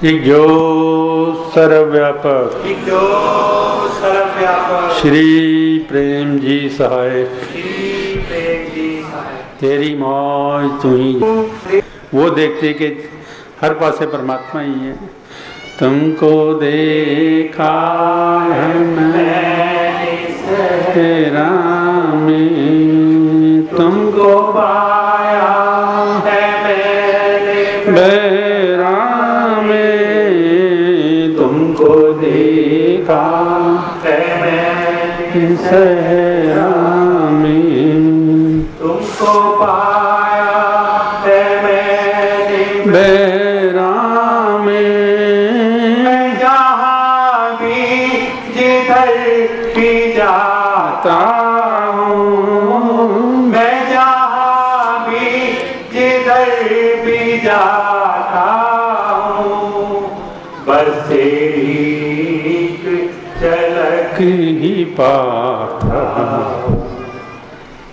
एक जो सर्वव्यापक श्री प्रेम जी सहाय तेरी मौज तू ही। वो देखते कि हर पासे परमात्मा ही है। तुमको देखा है मैंने तेरा में, तुमको पाया है मैंने बेरा में, तुमको देखा है मैंने सहरा में, तुमको पाया है मैंने बेरा में। मैं जहाँ भी जिधर भी जाता हूँ, मैं जहाँ भी जिधर भी जाता हूँ, बस तेरी झलक ही पाता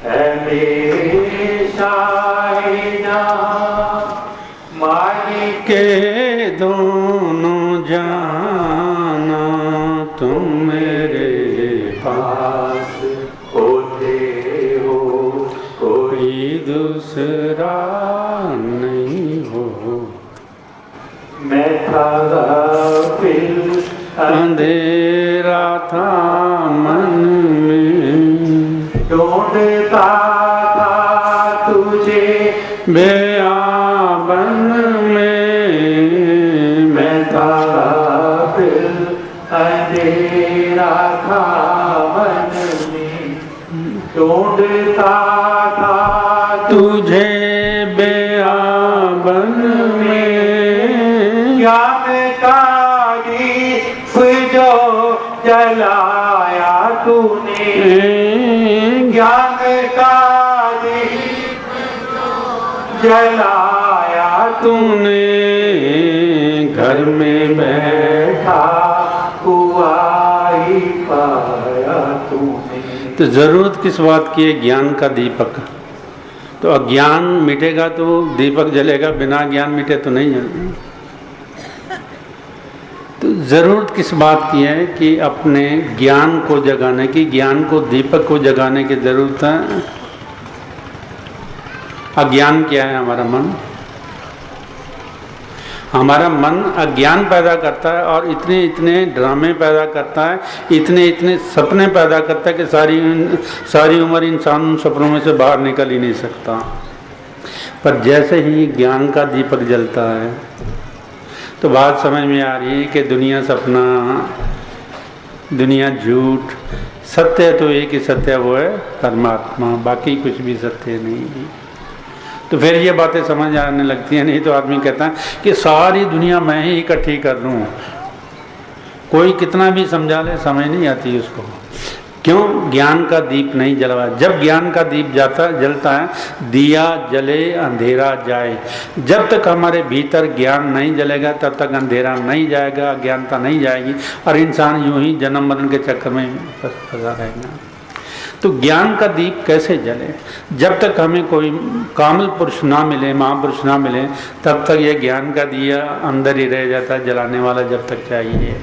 है मेरे शाहिना। मालिक के दोनों जाना, तुम मेरे पास होते हो, कोई दूसरा नहीं हो। मैं था गाफिल, अंधेरा था मन में, ढूंढता था तुझे बेआबन में। मैं था गाफिल, अंधेरा था मन में, ढूंढता था तुझे बेआबन में। क्या जो जलाया तूने, ज्ञान का दीप जलाया तूने, घर में बैठा हुआ ही पाया तूने। तो जरूरत किस बात की है? ज्ञान का दीपक। तो अज्ञान मिटेगा तो दीपक जलेगा, बिना ज्ञान मिटे तो नहीं जलेगा। तो ज़रूरत किस बात की है कि अपने ज्ञान को जगाने की, ज्ञान को दीपक को जगाने की ज़रूरत है। अज्ञान क्या है? हमारा मन। हमारा मन अज्ञान पैदा करता है और इतने इतने ड्रामे पैदा करता है, इतने इतने सपने पैदा करता है कि सारी उम्र इंसान उन सपनों में से बाहर निकल ही नहीं सकता। पर जैसे ही ज्ञान का दीपक जलता है तो बात समझ में आ रही है कि दुनिया सपना, दुनिया झूठ, सत्य तो एक ही सत्य, वो है परमात्मा, बाकी कुछ भी सत्य नहीं है। तो फिर ये बातें समझ आने लगती हैं। नहीं तो आदमी कहता है कि सारी दुनिया मैं ही इकट्ठी कर लूँ, कोई कितना भी समझा ले समझ नहीं आती उसको। क्यों? ज्ञान का दीप नहीं जलवा। जब ज्ञान का दीप जलता है, दिया जले अंधेरा जाए। जब तक हमारे भीतर ज्ञान नहीं जलेगा तब तक अंधेरा नहीं जाएगा, अज्ञानता नहीं जाएगी और इंसान यूं ही जन्म मरण के चक्कर में फंसा रहेगा। तो ज्ञान का दीप कैसे जले? जब तक हमें कोई कामिल पुरुष ना मिले, महापुरुष ना मिले, तब तक ये ज्ञान का दिया अंदर ही रह जाता है, जलाने वाला जब तक चाहिए।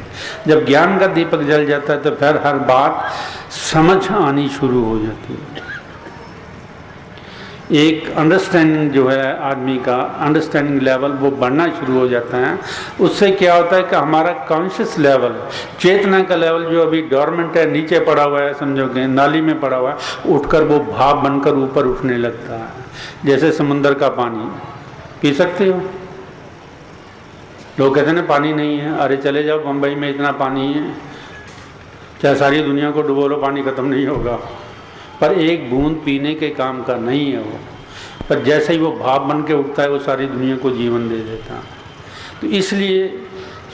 जब ज्ञान का दीपक जल जाता है तो फिर हर बात समझ आनी शुरू हो जाती है। एक अंडरस्टैंडिंग जो है आदमी का, अंडरस्टैंडिंग लेवल वो बढ़ना शुरू हो जाता है। उससे क्या होता है कि हमारा कॉन्शियस लेवल, चेतना का लेवल जो अभी डोरमेंट है, नीचे पड़ा हुआ है, समझोगे नाली में पड़ा हुआ है, उठकर वो भाप बनकर ऊपर उठने लगता है। जैसे समुंदर का पानी पी सकते हो। लोग कहते हैं ना पानी नहीं है, अरे चले जाओ बम्बई में इतना पानी है, चाहे सारी दुनिया को डुबो लो पानी खत्म नहीं होगा। पर एक बूंद पीने के काम का नहीं है वो। पर जैसे ही वो भाप बन के उठता है वो सारी दुनिया को जीवन दे देता है। तो इसलिए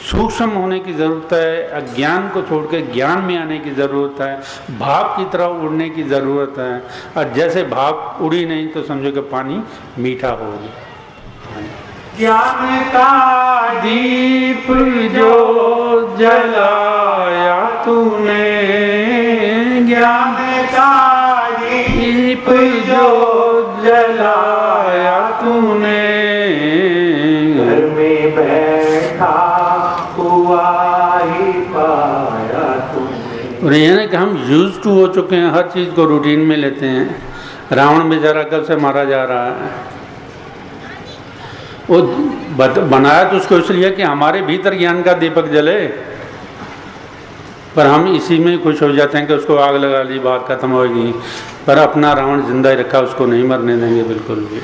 सूक्ष्म होने की ज़रूरत है, अज्ञान को छोड़ के ज्ञान में आने की ज़रूरत है, भाप की तरह उड़ने की ज़रूरत है। और जैसे भाप उड़ी नहीं तो समझो कि पानी मीठा हो गया। ज्ञान का दीप जो जलाया तूने, ज्ञान का दीप जो जलाया तूने, घर में बैठा और ये ना कि हम यूज टू हो चुके हैं, हर चीज़ को रूटीन में लेते हैं। रावण बेचारा कब से मारा जा रहा है, वो बनाया तो उसको इसलिए कि हमारे भीतर ज्ञान का दीपक जले, पर हम इसी में खुश हो जाते हैं कि उसको आग लगा ली, बात खत्म होगी। पर अपना रावण जिंदा ही रखा, उसको नहीं मरने देंगे बिल्कुल भी।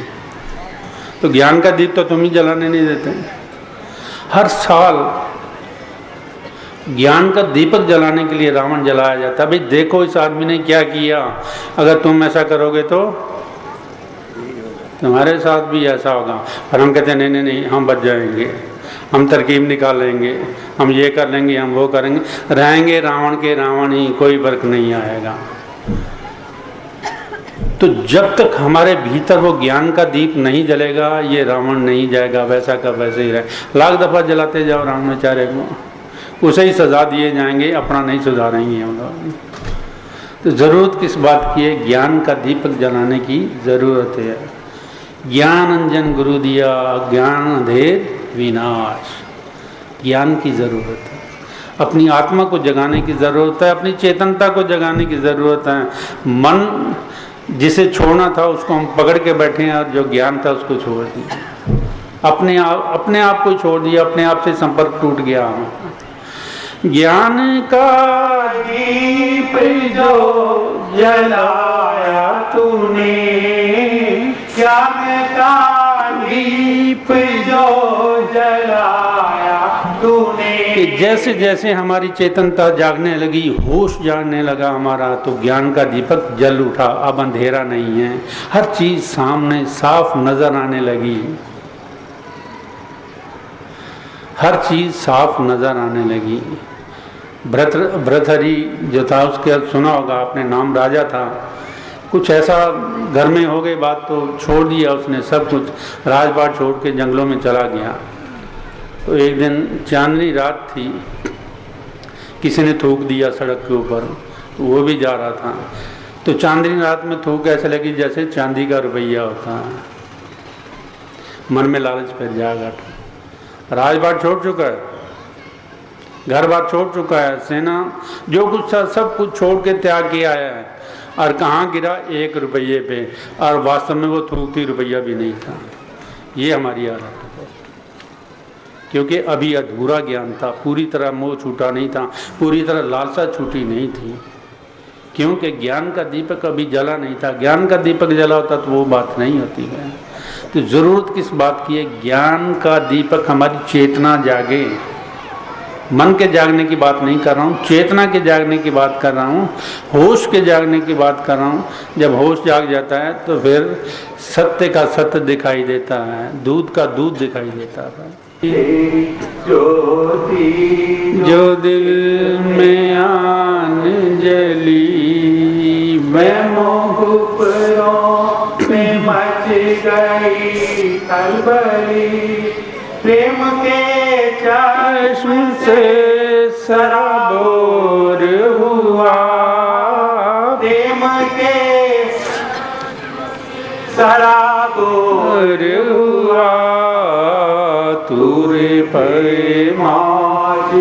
तो ज्ञान का दीप तो तुम ही जलाने नहीं देते। हर साल ज्ञान का दीपक जलाने के लिए रावण जलाया जाता है। भाई देखो इस आदमी ने क्या किया, अगर तुम ऐसा करोगे तो तुम्हारे साथ भी ऐसा होगा। पर हम कहते हैं नहीं नहीं नहीं, हम बच जाएंगे, हम तरकीब निकालेंगे, हम ये कर लेंगे, हम वो करेंगे, रहेंगे रावण के रावण ही, कोई फर्क नहीं आएगा। तो जब तक हमारे भीतर वो ज्ञान का दीप नहीं जलेगा, ये रावण नहीं जाएगा, वैसा का वैसे ही रहे। लाख दफ़ा जलाते जाओ रावण बेचारे को, उसे ही सजा दिए जाएंगे, अपना नहीं सुधारेंगे हम लोग। तो ज़रूरत किस बात की है? ज्ञान का दीपक जलाने की ज़रूरत है। ज्ञान अंजन गुरु दिया, ज्ञान अंधेर विनाश। ज्ञान की ज़रूरत है, अपनी आत्मा को जगाने की ज़रूरत है, अपनी चेतनता को जगाने की ज़रूरत है। मन जिसे छोड़ना था उसको हम पकड़ के बैठे हैं, और जो ज्ञान था उसको छोड़ दिया, अपने आप को छोड़ दिया, अपने आप से संपर्क टूट गया हमारा। ज्ञान का दीप जो जलाया तूने, ज्ञान का दीप जो जलाया तूने, जैसे जैसे हमारी चेतनता जागने लगी, होश जागने लगा हमारा, तो ज्ञान का दीपक जल उठा। अब अंधेरा नहीं है, हर चीज सामने साफ नजर आने लगी, हर चीज साफ नजर आने लगी। भृतहरि जो था, उसके सुना होगा आपने, नाम राजा था। कुछ ऐसा घर में हो गई बात तो छोड़ दिया उसने सब कुछ, राजपाट छोड़ के जंगलों में चला गया। तो एक दिन चांदनी रात थी, किसी ने थूक दिया सड़क के ऊपर, तो वो भी जा रहा था। तो चांदनी रात में थूक ऐसे लगी जैसे चांदी का रुपया होता है। मन में लालच फिर जागा, राजपाट छोड़ चुका है, घर बार छोड़ चुका है, सेना जो कुछ था सब कुछ छोड़ के त्याग किया है, और कहाँ गिरा? 1 रुपये पे, और वास्तव में वो थूकती रुपया भी नहीं था। ये हमारी हालत है, क्योंकि अभी अधूरा ज्ञान था, पूरी तरह मोह छूटा नहीं था, पूरी तरह लालसा छूटी नहीं थी, क्योंकि ज्ञान का दीपक अभी जला नहीं था। ज्ञान का दीपक जला होता तो वो बात नहीं होती है। तो ज़रूरत किस बात की है? ज्ञान का दीपक हमारी चेतना जागे। मन के जागने की बात नहीं कर रहा हूँ, चेतना के जागने की बात कर रहा हूँ, होश के जागने की बात कर रहा हूँ। जब होश जाग जाता है तो फिर सत्य का सत्य दिखाई देता है, दूध का दूध दिखाई देता है। जो दिल में आन जली, मैं मोहब्बतों में मच गई खलबली, प्रेम के चश्म से सराबोर हुआ, प्रेम के सराबोर हुआ, तूरे पैमाज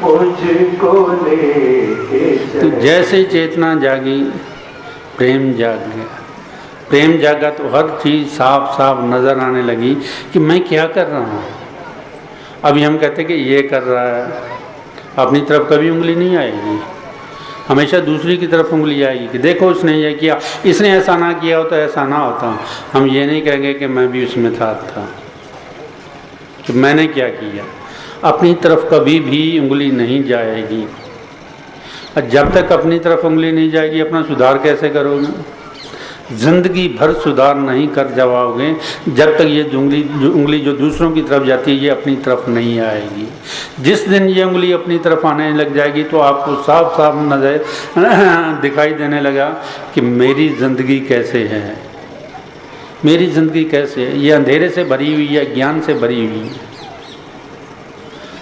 मुझको लेके। तो जैसे चेतना जागी, प्रेम जाग गया। प्रेम जागा तो हर चीज़ साफ साफ नज़र आने लगी कि मैं क्या कर रहा हूँ। अभी हम कहते कि ये कर रहा है, अपनी तरफ कभी उंगली नहीं आएगी, हमेशा दूसरी की तरफ उंगली आएगी कि देखो उसने ये किया, इसने ऐसा ना किया होता, ऐसा ना होता। हम ये नहीं कहेंगे कि मैं भी उसमें था कि मैंने क्या किया। अपनी तरफ कभी भी उंगली नहीं जाएगी, और जब तक अपनी तरफ उंगली नहीं जाएगी अपना सुधार कैसे करोगे? जिंदगी भर सुधार नहीं कर जाओगे जब तक ये उंगली जो दूसरों की तरफ जाती है ये अपनी तरफ नहीं आएगी। जिस दिन ये उंगली अपनी तरफ आने लग जाएगी तो आपको साफ साफ नजर दिखाई देने लगा कि मेरी ज़िंदगी कैसे है, मेरी ज़िंदगी कैसे है। ये अंधेरे से भरी हुई है, ज्ञान से भरी हुई है।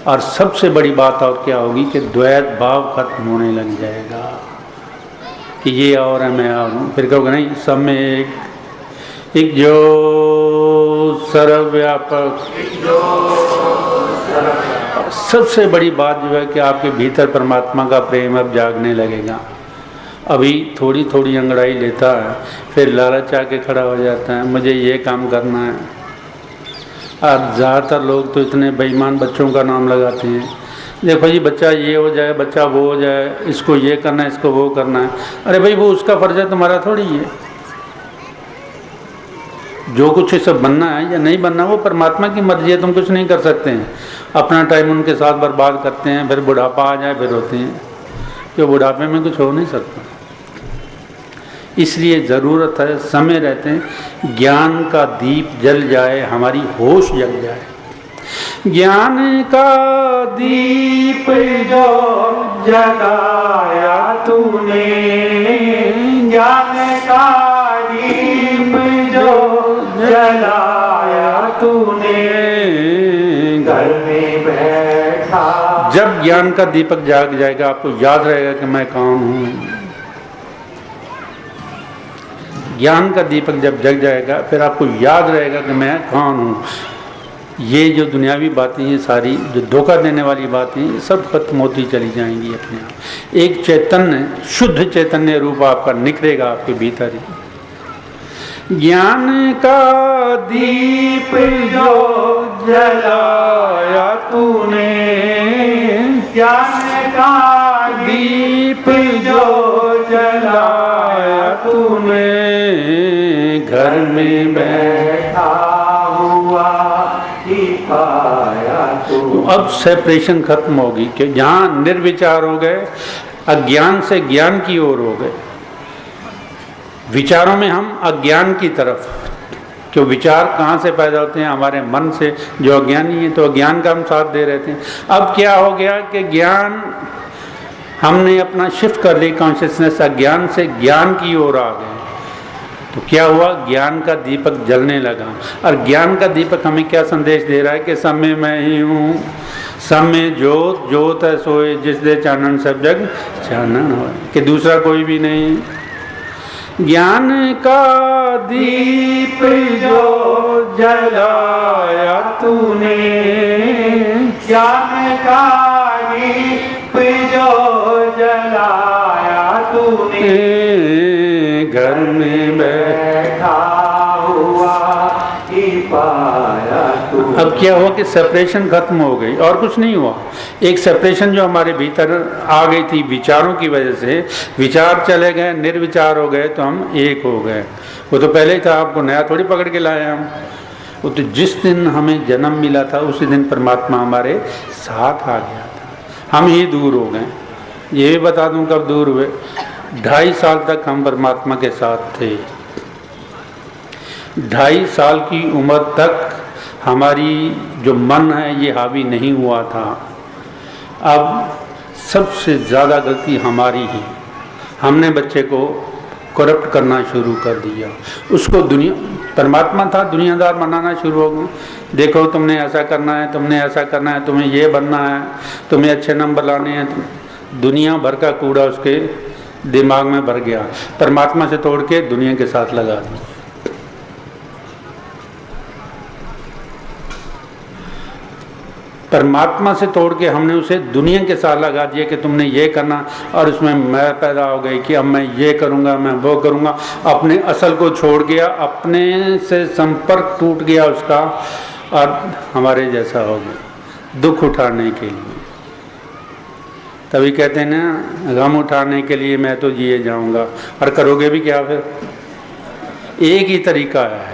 और सबसे बड़ी बात और क्या होगी कि द्वैत भाव खत्म होने लग जाएगा कि ये और है मैं और हूँ। फिर कहोगे नहीं, सब में एक जो सर्वव्यापक और सबसे बड़ी बात जो है कि आपके भीतर परमात्मा का प्रेम अब जागने लगेगा। अभी थोड़ी थोड़ी अंगड़ाई लेता है, फिर लालच आके खड़ा हो जाता है, मुझे ये काम करना है। आज ज़्यादातर लोग तो इतने बेईमान बच्चों का नाम लगाते हैं, देखो जी बच्चा ये हो जाए, बच्चा वो हो जाए, इसको ये करना है, इसको वो करना है। अरे भाई वो उसका फर्ज है, तुम्हारा थोड़ी है। जो कुछ इसे बनना है या नहीं बनना वो परमात्मा की मर्जी है, तुम कुछ नहीं कर सकते हैं। अपना टाइम उनके साथ बर्बाद करते हैं, फिर बुढ़ापा आ जाए फिर होते हैं कि बुढ़ापे में कुछ हो नहीं सकता। इसलिए ज़रूरत है समय रहते हैं ज्ञान का दीप जल जाए, हमारी होश जग जाए। ज्ञान का दीप जो जलाया तूने, ज्ञान का दीप जो जलाया तूने, घर में बैठा। जब ज्ञान का दीपक जाग जाएगा आपको याद रहेगा कि मैं कौन हूँ। ज्ञान का दीपक जब जग जाएगा फिर आपको याद रहेगा कि मैं कौन हूँ। ये जो दुनियावी बातें, ये सारी जो धोखा देने वाली बातें, ये सब खत्म होती चली जाएंगी अपने आप। एक चैतन्य, शुद्ध चैतन्य रूप आपका निखरेगा आपके भीतर ही। ज्ञान का दीप जो जलाया तूने, ज्ञान का दीप जो जलाया तूने, घर में बैठा हुआ ही पाया तू। अब सेपरेशन खत्म होगी कि जहाँ निर्विचार हो गए, अज्ञान से ज्ञान की ओर हो गए। विचारों में हम अज्ञान की तरफ, जो विचार कहाँ से पैदा होते हैं, हमारे मन से। जो अज्ञानी है तो अज्ञान का हम साथ दे रहे थे। अब क्या हो गया कि ज्ञान, हमने अपना शिफ्ट कर ली कॉन्शियसनेस, अज्ञान से ज्ञान की ओर आ गए। तो क्या हुआ, ज्ञान का दीपक जलने लगा। और ज्ञान का दीपक हमें क्या संदेश दे रहा है कि सब में मैं ही हूँ, सब में ज्योत ज्योत है सोए, जिस दे चानन सब जग चानन हो, कि दूसरा कोई भी नहीं। ज्ञान का दीप जो जलाया तूने, ज्ञान का दीप जो जलाया तूने, घर में बैठा हुआ ही पाया तू। अब क्या हुआ कि सेपरेशन खत्म हो गई और कुछ नहीं हुआ। एक सेपरेशन जो हमारे भीतर आ गई थी विचारों की वजह से, विचार चले गए, निर्विचार हो गए, तो हम एक हो गए। वो तो पहले ही था, आपको नया थोड़ी पकड़ के लाए हम। वो तो जिस दिन हमें जन्म मिला था उसी दिन परमात्मा हमारे साथ आ गया था। हम ही दूर हो गए। ये भी बता दूं कब दूर हुए। 2.5 साल तक हम परमात्मा के साथ थे। 2.5 साल की उम्र तक हमारी जो मन है ये हावी नहीं हुआ था। अब सबसे ज़्यादा गलती हमारी ही, हमने बच्चे को करप्ट करना शुरू कर दिया। उसको दुनिया, परमात्मा था, दुनियादार बनाना शुरू हो गए। देखो तुमने ऐसा करना है, तुमने ऐसा करना है, तुम्हें ये बनना है, तुम्हें अच्छे नंबर लाने हैं। दुनिया भर का कूड़ा उसके दिमाग में भर गया। परमात्मा से तोड़ के दुनिया के साथ लगा दी। परमात्मा से तोड़ के हमने उसे दुनिया के साथ लगा दिया कि तुमने ये करना, और उसमें मैं पैदा हो गई कि अब मैं ये करूँगा, मैं वो करूँगा। अपने असल को छोड़ गया, अपने से संपर्क टूट गया उसका, और हमारे जैसा हो गया दुख उठाने के लिए। तभी कहते हैं ना, गम उठाने के लिए मैं तो जिए जाऊँगा। और करोगे भी क्या फिर? एक ही तरीका है।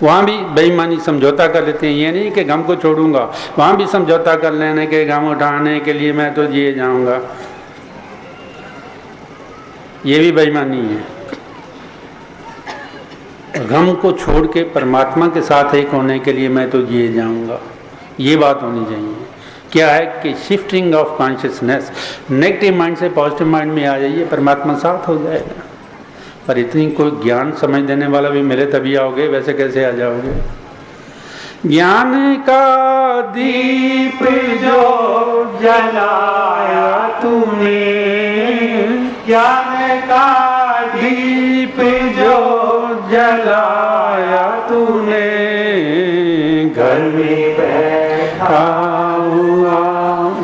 वहाँ भी बेईमानी समझौता कर लेते हैं। ये नहीं कि गम को छोड़ूंगा, वहाँ भी समझौता कर लेने के गम उठाने के लिए मैं तो जिए जाऊंगा। ये भी बेईमानी है। गम को छोड़ के परमात्मा के साथ एक होने के लिए मैं तो जिए जाऊंगा, ये बात होनी चाहिए। क्या है कि shifting of consciousness, negative mind से पॉजिटिव माइंड में आ जाइए, परमात्मा साथ हो जाएगा। पर इतनी कोई ज्ञान समझ देने वाला भी मिले तभी आओगे, वैसे कैसे आ जाओगे? ज्ञान का दीप जो जलाया तूने, ज्ञान का दीप जो जलाया तूने, घर में बैठ बैठा हुआ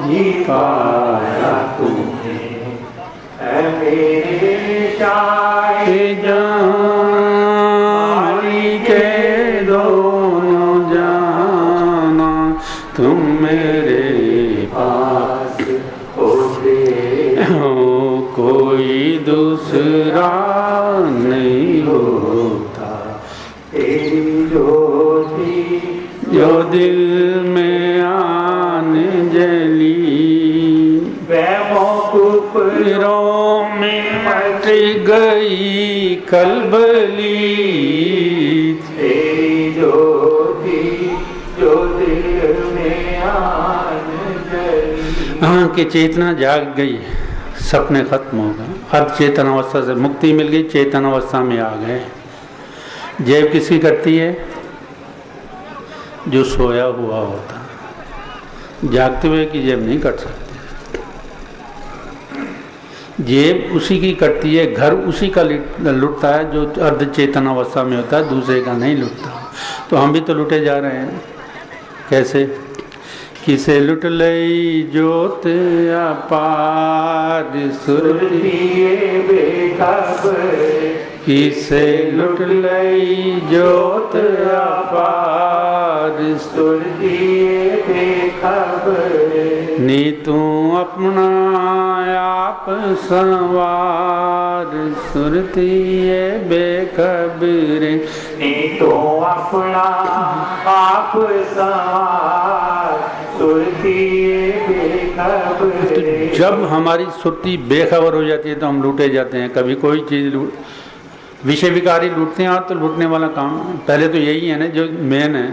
ही पाया तुमने, है मेरे शाहे जानी के दोनों जाना, तुम मेरे पास होते हो, कोई दूसरा नहीं होता। तेरी ज्योति जो दिल में आन जली, बेमौकूफों में मच गई खलबली। तेरी ज्योति जो दिल में आन जली। हाँ कि चेतना जाग गई, सपने खत्म हो गए, अब चेतन अवस्था से मुक्ति मिल गई, चेतन अवस्था में आ गए। जेब किसकी करती है? जो सोया हुआ होता, जागते हुए की जेब नहीं कट सकती। जेब उसी की कटती है, घर उसी का लुटता है जो अर्ध चेतन अवस्था में होता है, दूसरे का नहीं लुटता। तो हम भी तो लुटे जा रहे हैं। कैसे? किसे लुट लई जोत अपार सुरतिए बेखबर, किसे लुट लई जोत अपार सुरतिए बेखबर, नी तू अपना आप संवार सुरतिए बेखबर, नी तू अपना आप संवार। तो जब हमारी सुरती बेखबर हो जाती है तो हम लूटे जाते हैं। कभी कोई चीज़ विषय विकारी लूटते हैं, तो लूटने वाला काम पहले तो यही है ना जो मेन है।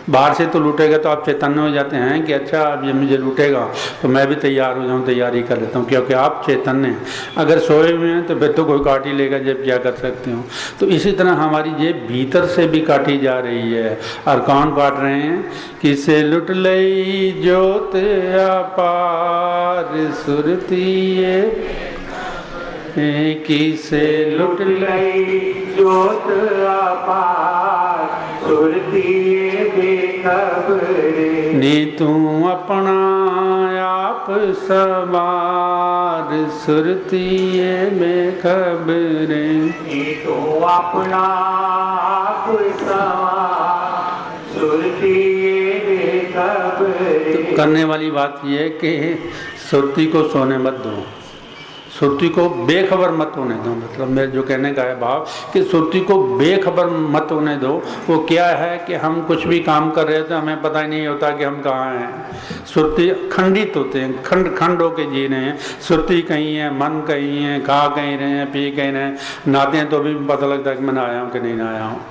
बाहर से तो लूटेगा तो आप चैतन्य हो जाते हैं कि अच्छा अब ये मुझे लूटेगा तो मैं भी तैयार हो जाऊँ, तैयारी कर लेता हूँ, क्योंकि आप चैतन्य हैं। अगर सोए हुए हैं तो फिर तो कोई काट ही लेगा, जेब क्या कर सकते हो। तो इसी तरह हमारी जेब भीतर से भी काटी जा रही है। और कौन काट रहे हैं? किसे लुट लई जोत अपार सुरतिए, किसे लुट लई जोत अपार सुरतिए बेखबर, नी तू अपना आप सवार सुरतिए बेखबर, नी तू अपना आप सवार सुरतिए बेखबर। तो करने वाली बात यह है कि सुरती को सोने मत दो, सुरती को बेखबर मत होने दो। मतलब मेरे जो कहने का है भाव कि सुरती को बेखबर मत होने दो। वो क्या है कि हम कुछ भी काम कर रहे थे, हमें पता ही नहीं होता कि हम कहाँ हैं। सुरती खंडित होते हैं, खंड खंड होके जी रहे हैं। सुरती कहीं है, मन कहीं है, खा कहीं रहे हैं, पी कहीं रहे हैं, नहाते हैं तो भी पता लगता है कि मैं नहाया हूँ कि नहीं नहाया हूँ।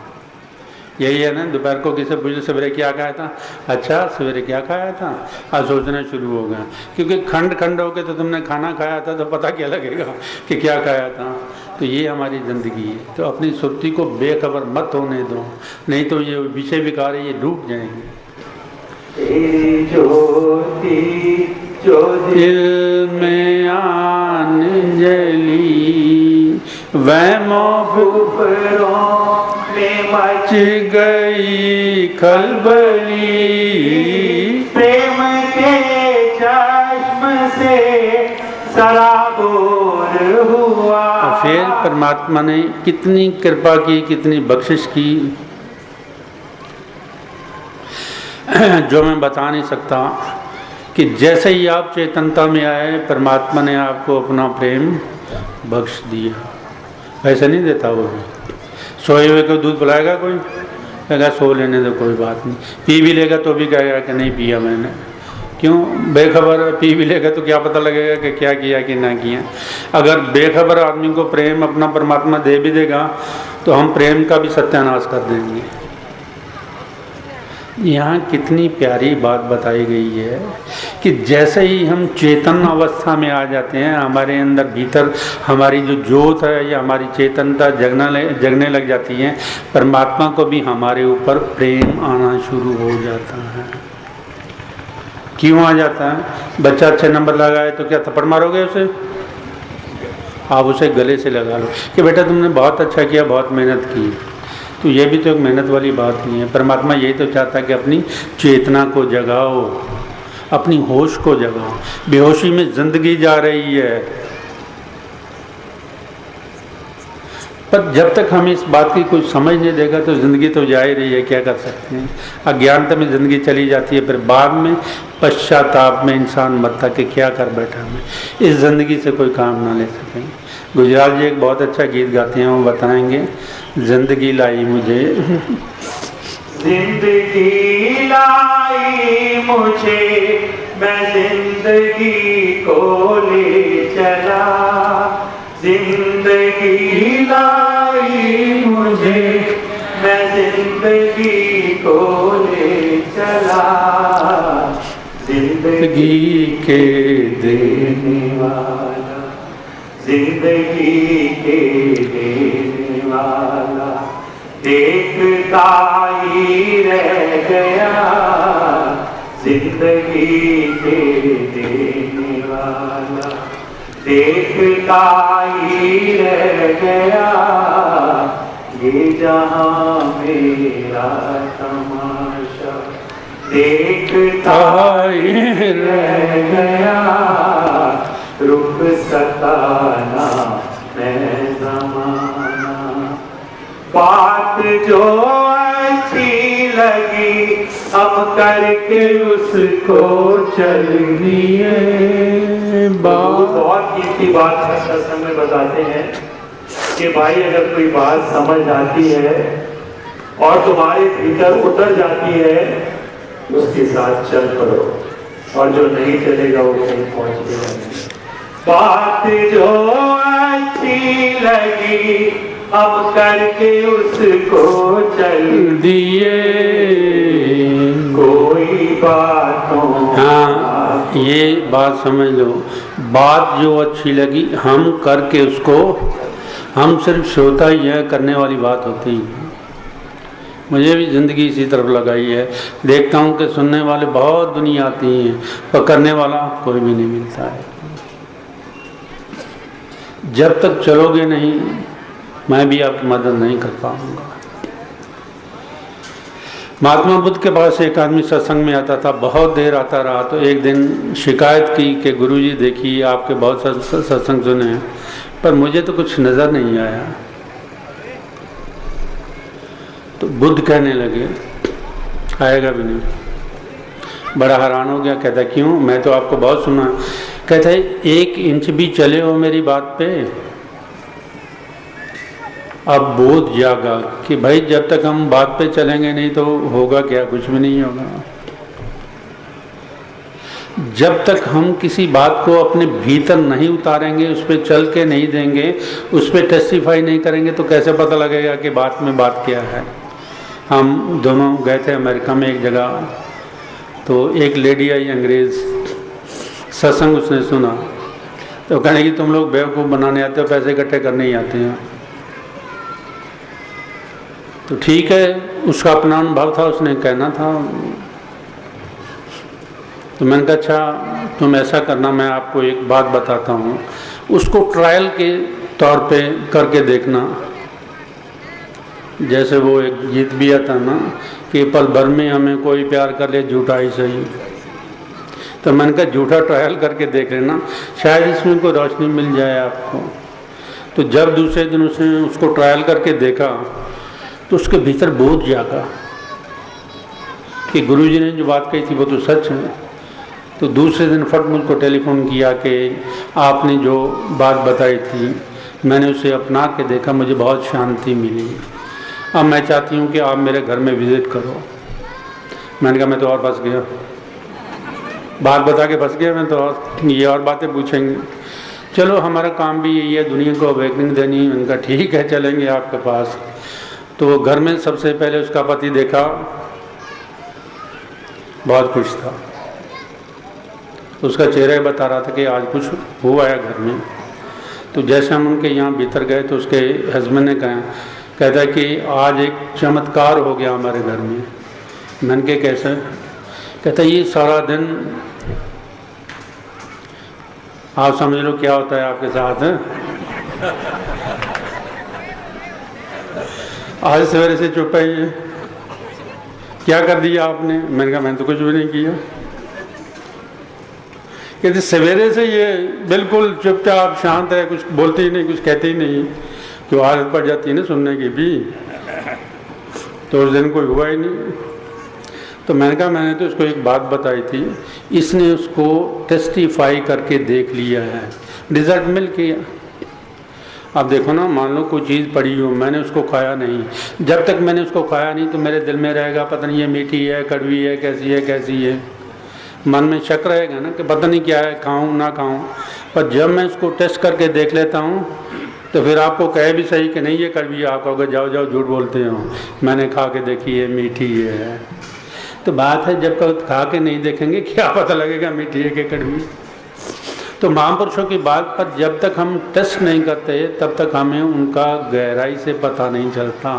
यही है ना। दोपहर को किसी पूछे सवेरे क्या खाया था, अच्छा सवेरे क्या खाया था, आज सोचना शुरू हो गया। क्योंकि खंड खंड हो के तो तुमने खाना खाया था तो पता क्या लगेगा कि क्या खाया था। तो ये हमारी ज़िंदगी है। तो अपनी सुरती को बेखबर मत होने दो, नहीं तो ये विषय विकार है, ये डूब जाएंगे। जो दिल में आन जली, वैमों में मच गई खलबली, प्रेम के चश्म से सराबोर हुआ। फिर परमात्मा ने कितनी कृपा की, कितनी बख्शिश की जो मैं बता नहीं सकता। कि जैसे ही आप चेतनता में आए, परमात्मा ने आपको अपना प्रेम बख्श दिया। ऐसा नहीं देता वो भी। सोए हुए को दूध पिलाएगा कोई, कहेगा सो लेने दो कोई बात नहीं। पी भी लेगा तो भी कहेगा कि नहीं पिया मैंने। क्यों? बेखबर। पी भी लेगा तो क्या पता लगेगा कि क्या किया कि ना किया। अगर बेखबर आदमी को प्रेम अपना परमात्मा दे भी देगा तो हम प्रेम का भी सत्यानाश कर देंगे। यहाँ कितनी प्यारी बात बताई गई है कि जैसे ही हम चेतन अवस्था में आ जाते हैं, हमारे अंदर भीतर हमारी जो ज्योत है या हमारी चेतनता जगने लग जाती है, परमात्मा को भी हमारे ऊपर प्रेम आना शुरू हो जाता है। क्यों आ जाता है? बच्चा अच्छे नंबर लगाए तो क्या थप्पड़ मारोगे उसे? आप उसे गले से लगा लो कि बेटा तुमने बहुत अच्छा किया, बहुत मेहनत की। तो ये भी तो एक मेहनत वाली बात नहीं है। परमात्मा यही तो चाहता है कि अपनी चेतना को जगाओ, अपनी होश को जगाओ। बेहोशी में जिंदगी जा रही है, पर जब तक हमें इस बात की कोई समझ नहीं देगा तो ज़िंदगी तो जा ही रही है, क्या कर सकते हैं। अज्ञानता में ज़िंदगी चली जाती है, फिर बाद में पश्चाताप में इंसान मरता कि क्या कर बैठा मैं, इस ज़िंदगी से कोई काम ना ले सकें। गुजराल जी एक बहुत अच्छा गीत गाते हैं, वो बताएंगे, जिंदगी लाई मुझे जिंदगी लाई मुझे, मैं जिंदगी को ले चला। जिंदगी लाई मुझे, मैं जिंदगी को ले चला। जिंदगी के देने वाला, जिंदगी के देने वाला, देखता ही रह गया। जिंदगी के देने वाला, देखता ही रह गया। ये जहां मेरा तमाशा, देखता ही रह गया। रुक सका ना मैं ज़माना, बात जो अच्छी लगी अब करके उसको चल दिए। बहुत कीमती बात है, सत्संग में बताते हैं कि भाई अगर कोई बात समझ आती है और तुम्हारे भीतर उतर जाती है, उसके साथ चल पड़ो, और जो नहीं चलेगा वो कहीं पहुंचेगा नहीं। बात जो अच्छी लगी अब करके उसको चल दिए। कोई बातों, हाँ ये बात समझ लो, बात जो अच्छी लगी हम करके उसको, हम सिर्फ श्रोता ही है, करने वाली बात होती है। मुझे भी ज़िंदगी इसी तरफ लगाई है, देखता हूँ कि सुनने वाले बहुत दुनिया आती हैं, पर करने वाला कोई भी नहीं मिलता है। जब तक चलोगे नहीं मैं भी आपकी मदद नहीं कर पाऊंगा। महात्मा बुद्ध के पास एक आदमी सत्संग में आता था, बहुत देर आता रहा, तो एक दिन शिकायत की कि गुरुजी देखिए आपके बहुत सारे सत्संग सुने हैं पर मुझे तो कुछ नज़र नहीं आया। तो बुद्ध कहने लगे आएगा भी नहीं। बड़ा हैरान हो गया, कहता क्यों, मैं तो आपको बहुत सुना। कहता है 1 इंच भी चले हो मेरी बात पे। अब बोध जागा कि भाई जब तक हम बात पे चलेंगे नहीं तो होगा क्या, कुछ भी नहीं होगा। जब तक हम किसी बात को अपने भीतर नहीं उतारेंगे, उस पर चल के नहीं देंगे, उस पर टेस्टिफाई नहीं करेंगे तो कैसे पता लगेगा कि बात में बात क्या है। हम दोनों गए थे अमेरिका में एक जगह, तो एक लेडी आई अंग्रेज़, सत्संग उसने सुना तो कहने कि तुम लोग बेवकूफ़ बनाने आते हो, पैसे इकट्ठे करने ही आते हैं। तो ठीक है, उसका अपना अनुभव था, उसने कहना था। तो मैंने कहा अच्छा तुम ऐसा करना, मैं आपको एक बात बताता हूँ, उसको ट्रायल के तौर पे करके देखना। जैसे वो एक गीत भी आता ना कि पल भर में हमें कोई प्यार कर ले, झूठा ही सही। तो मैंने कहा झूठा ट्रायल करके देख लेना, शायद इसमें कोई रोशनी मिल जाए आपको। तो जब दूसरे दिन उसने उसको ट्रायल करके देखा तो उसके भीतर बोध जागा कि गुरुजी ने जो बात कही थी वो तो सच है। तो दूसरे दिन फट मुझको टेलीफोन किया कि आपने जो बात बताई थी मैंने उसे अपना के देखा, मुझे बहुत शांति मिली। अब मैं चाहती हूँ कि आप मेरे घर में विज़िट करो। मैंने कहा मैं तो और फंस गया, बात बता के फंस गया मैं तो, और ये और बातें पूछेंगे। चलो हमारा काम भी यही है, दुनिया को अवेकनिंग देनी। उनका ठीक है चलेंगे आपके पास। तो वो घर में सबसे पहले उसका पति देखा, बहुत खुश था। उसका चेहरा बता रहा था कि आज कुछ हुआ है घर में। तो जैसे हम उनके यहाँ भीतर गए तो उसके हस्बैंड ने कहा, कहता है कि आज एक चमत्कार हो गया हमारे घर में। मैंने कहा कैसे? कहता ये सारा दिन आप समझ लो क्या होता है आपके साथ है। आज सवेरे से चुप है ये, क्या कर दिया आपने? मैंने कहा मैंने तो कुछ भी नहीं किया। कहते सवेरे से ये बिल्कुल चुपचाप शांत है, कुछ बोलती ही नहीं, कुछ कहती ही नहीं। क्यों आदत पड़ जाती है ना सुनने की भी, तो उस दिन कोई हुआ ही नहीं। तो मैंने कहा मैंने तो उसको एक बात बताई थी, इसने उसको टेस्टिफाई करके देख लिया है, रिजल्ट मिल गया। अब देखो ना, मान लो कोई चीज़ पड़ी हो, मैंने उसको खाया नहीं, जब तक मैंने उसको खाया नहीं तो मेरे दिल में रहेगा पता नहीं ये मीठी है, कड़वी है, कैसी है, मन में शक रहेगा ना कि पता नहीं क्या है, खाऊं ना खाऊं। पर जब मैं उसको टेस्ट करके देख लेता हूं तो फिर आपको कहे भी सही कि नहीं ये कड़वी है, आप कहोगे जाओ जाओ झूठ बोलते हो, मैंने खा के देखी है मीठी है। तो बात है जब कभी खा के नहीं देखेंगे क्या पता लगेगा मीठी है कि कड़वी। तो महापुरुषों की बात पर जब तक हम टेस्ट नहीं करते तब तक हमें उनका गहराई से पता नहीं चलता।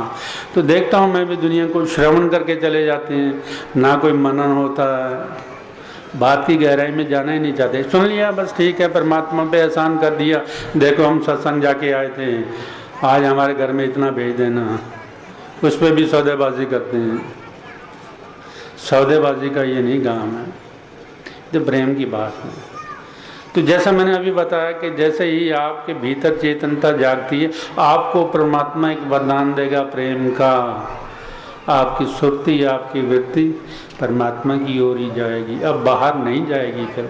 तो देखता हूँ मैं भी दुनिया को श्रवण करके चले जाते हैं, ना कोई मनन होता है, बात की गहराई में जाना ही नहीं चाहते। सुन लिया बस ठीक है, परमात्मा पे एहसान कर दिया, देखो हम सत्संग जाके आए थे, आज हमारे घर में इतना भेज देना, उस पर भी सौदेबाजी करते हैं। सौदेबाजी का ये नहीं काम है, तो प्रेम की बात है। तो जैसा मैंने अभी बताया कि जैसे ही आपके भीतर चेतनता जागती है, आपको परमात्मा एक वरदान देगा प्रेम का, आपकी सुरती, आपकी वृत्ति परमात्मा की ओर ही जाएगी, अब बाहर नहीं जाएगी। फिर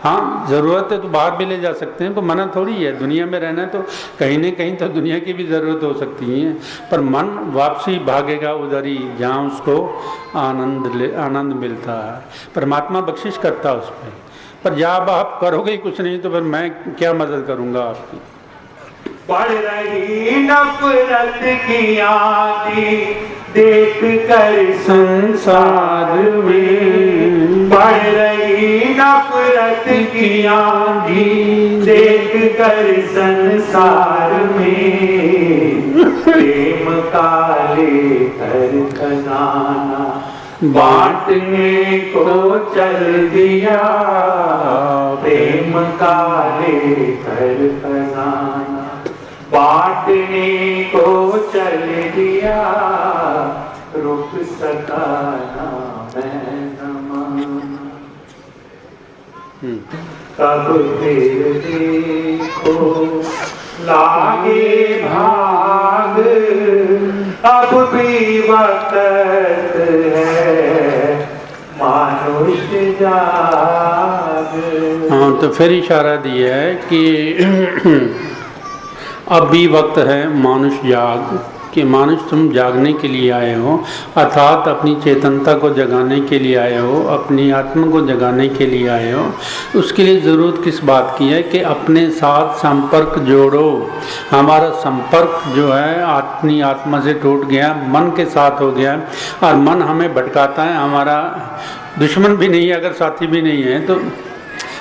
हाँ ज़रूरत है तो बाहर भी ले जा सकते हैं, तो मना थोड़ी है, दुनिया में रहना है तो कहीं न कहीं तो दुनिया की भी ज़रूरत हो सकती है, पर मन वापसी भागेगा उधर ही जहाँ उसको आनंद मिलता है, परमात्मा बख्शिश करता है उस पर जब आप करोगे ही कुछ नहीं तो फिर मैं क्या मदद करूँगा आपकी। बढ़ रही नफरत की आंधी देख कर संसार में, बढ़ रही नफरत की आंधी देख कर संसार में, प्रेम का लेकर खजाना बांटने को चल दिया, प्रेम का लेकर खजाना बांटने को चल दिया, रुक सका ना मैं न माना। तब फिर देखो लागे भाग, अब भी वक्त है मानुष जाग। हाँ तो फिर इशारा दिया है कि अब भी वक्त है मानुष जाग, कि मानुष तुम जागने के लिए आए हो, अर्थात अपनी चेतनता को जगाने के लिए आए हो, अपनी आत्मा को जगाने के लिए आए हो। उसके लिए ज़रूरत किस बात की है कि अपने साथ संपर्क जोड़ो। हमारा संपर्क जो है अपनी आत्मा से टूट गया, मन के साथ हो गया, और मन हमें भटकाता है। हमारा दुश्मन भी नहीं है, अगर साथी भी नहीं है तो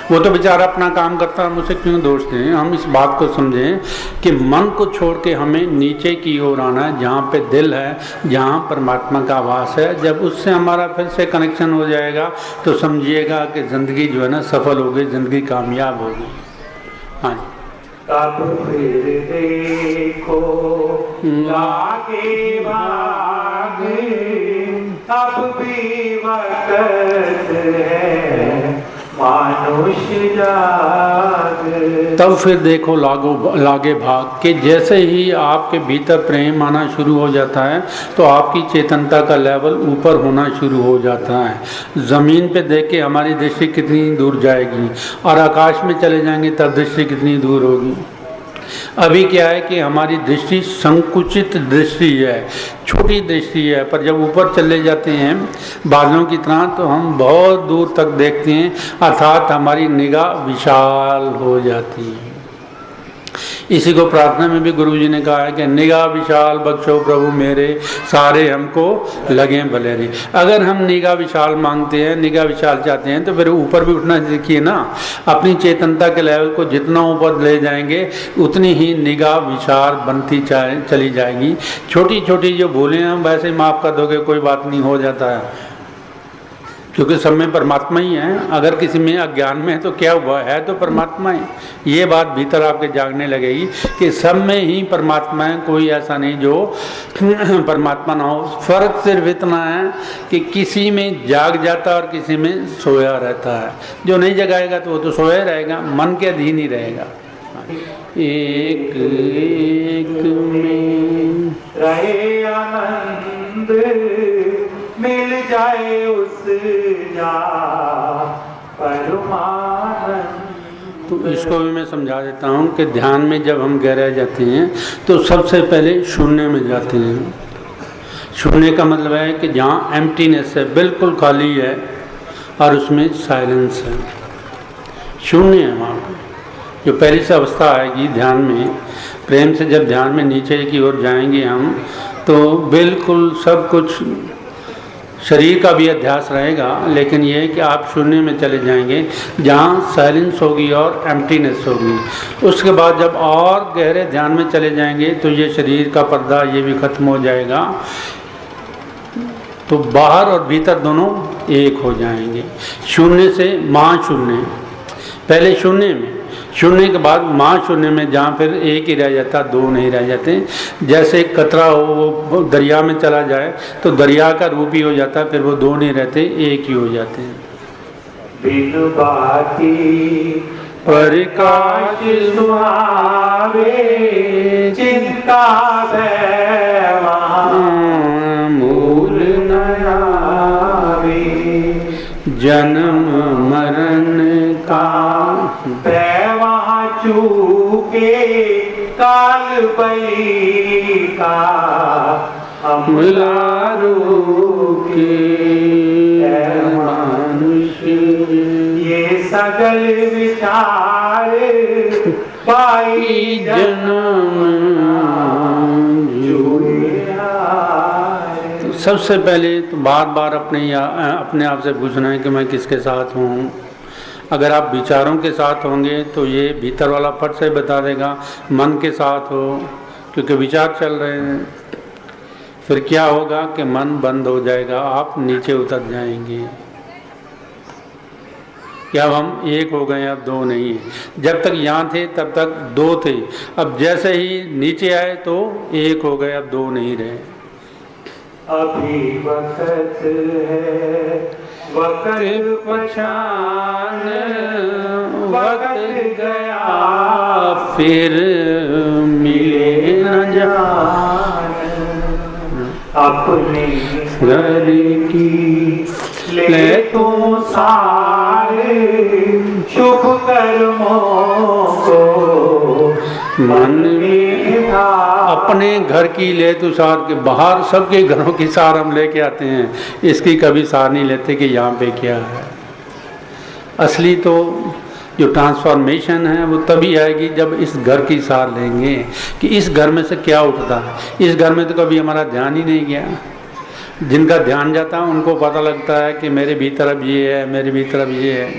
वो तो बेचारा अपना काम करता है, मुझसे क्यों दोष दें। हम इस बात को समझें कि मन को छोड़ के हमें नीचे की ओर आना है, जहाँ पे दिल है, जहाँ परमात्मा का वास है। जब उससे हमारा फिर से कनेक्शन हो जाएगा तो समझिएगा कि ज़िंदगी जो है ना सफल होगी, ज़िंदगी कामयाब होगी। हाँ तब फिर देखो लागे भाग, अब भी वक्त है मानुष जाग। तब फिर देखो लागे भाग के जैसे ही आपके भीतर प्रेम आना शुरू हो जाता है तो आपकी चेतनता का लेवल ऊपर होना शुरू हो जाता है। ज़मीन पे देख के हमारी दृष्टि कितनी दूर जाएगी, और आकाश में चले जाएंगे तब दृष्टि कितनी दूर होगी। अभी क्या है कि हमारी दृष्टि संकुचित दृष्टि है, छोटी दृष्टि है, पर जब ऊपर चले जाते हैं बादलों की तरह तो हम बहुत दूर तक देखते हैं, अर्थात हमारी निगाह विशाल हो जाती है। इसी को प्रार्थना में भी गुरुजी ने कहा है कि निगाह विशाल बख्शो प्रभु मेरे, सारे हमको लगे भले रे। अगर हम निगाह विशाल मांगते हैं, निगाह विशाल चाहते हैं, तो फिर ऊपर भी उठना सीखिए ना। अपनी चेतनता के लेवल को जितना ऊपर ले जाएंगे उतनी ही निगाह विशाल बनती चली जाएगी। छोटी छोटी जो भूलें हम वैसे माफ़ कर दोगे, कोई बात नहीं, हो जाता है। क्योंकि सब में परमात्मा ही है। अगर किसी में अज्ञान में है तो क्या हुआ, है तो परमात्मा ही। ये बात भीतर आपके जागने लगेगी कि सब में ही परमात्मा है, कोई ऐसा नहीं जो परमात्मा ना हो। फर्क सिर्फ इतना है कि किसी में जाग जाता है और किसी में सोया रहता है। जो नहीं जगाएगा तो वो तो सोया रहेगा, मन के अधीन ही रहेगा। एक एक में रहे आनंद, मिल जाए उस जा परमानंद। तो इसको भी मैं समझा देता हूँ कि ध्यान में जब हम गहराए जाते हैं तो सबसे पहले शून्य में जाते हैं। शून्य का मतलब है कि जहाँ एम्प्टीनेस है, बिल्कुल खाली है और उसमें साइलेंस है, शून्य है वहाँ पर। जो पहली से अवस्था आएगी ध्यान में, प्रेम से जब ध्यान में नीचे की ओर जाएंगे हम, तो बिल्कुल सब कुछ, शरीर का भी अध्यास रहेगा, लेकिन ये है कि आप शून्य में चले जाएंगे जहाँ साइलेंस होगी और एम्प्टीनेस होगी। उसके बाद जब और गहरे ध्यान में चले जाएंगे तो ये शरीर का पर्दा ये भी खत्म हो जाएगा, तो बाहर और भीतर दोनों एक हो जाएंगे। शून्य से महाशून्य, पहले शून्य में, शून्य के बाद महाशून्य में, जहाँ फिर एक ही रह जाता, दो नहीं रह जाते। जैसे कतरा हो वो दरिया में चला जाए तो दरिया का रूप ही हो जाता, फिर वो दो नहीं रहते, एक ही हो जाते हैं। बिनु बाती प्रकाश सुहावे, चिंता मूल न आवे। जन्म मरण का वहाँ चूके, काल बई का हमला रोके। ये सगल विचार पाई जन्म। तो सबसे पहले तो बार बार अपने आप से पूछना है कि मैं किसके साथ हूँ। अगर आप विचारों के साथ होंगे तो ये भीतर वाला फट से बता देगा। मन के साथ हो, क्योंकि विचार चल रहे हैं, फिर क्या होगा कि मन बंद हो जाएगा, आप नीचे उतर जाएंगे कि अब हम एक हो गए, अब दो नहीं है। जब तक यहाँ थे तब तक दो थे, अब जैसे ही नीचे आए तो एक हो गए, अब दो नहीं रहे। अभी वक्त है, वक्त पहचान, वक्त गया फिर मिले न जान। अपने घर की ले तू सारे शुभ कर्मों को मन में था। अपने घर की ले तो सार के, बाहर सबके घरों की सार हम लेके आते हैं, इसकी कभी सार नहीं लेते कि यहाँ पे क्या है। असली तो जो ट्रांसफॉर्मेशन है वो तभी आएगी जब इस घर की सार लेंगे कि इस घर में से क्या उठता है। इस घर में तो कभी हमारा ध्यान ही नहीं गया। जिनका ध्यान जाता है उनको पता लगता है कि मेरे भीतर अब ये है, मेरे भीतर अब ये है।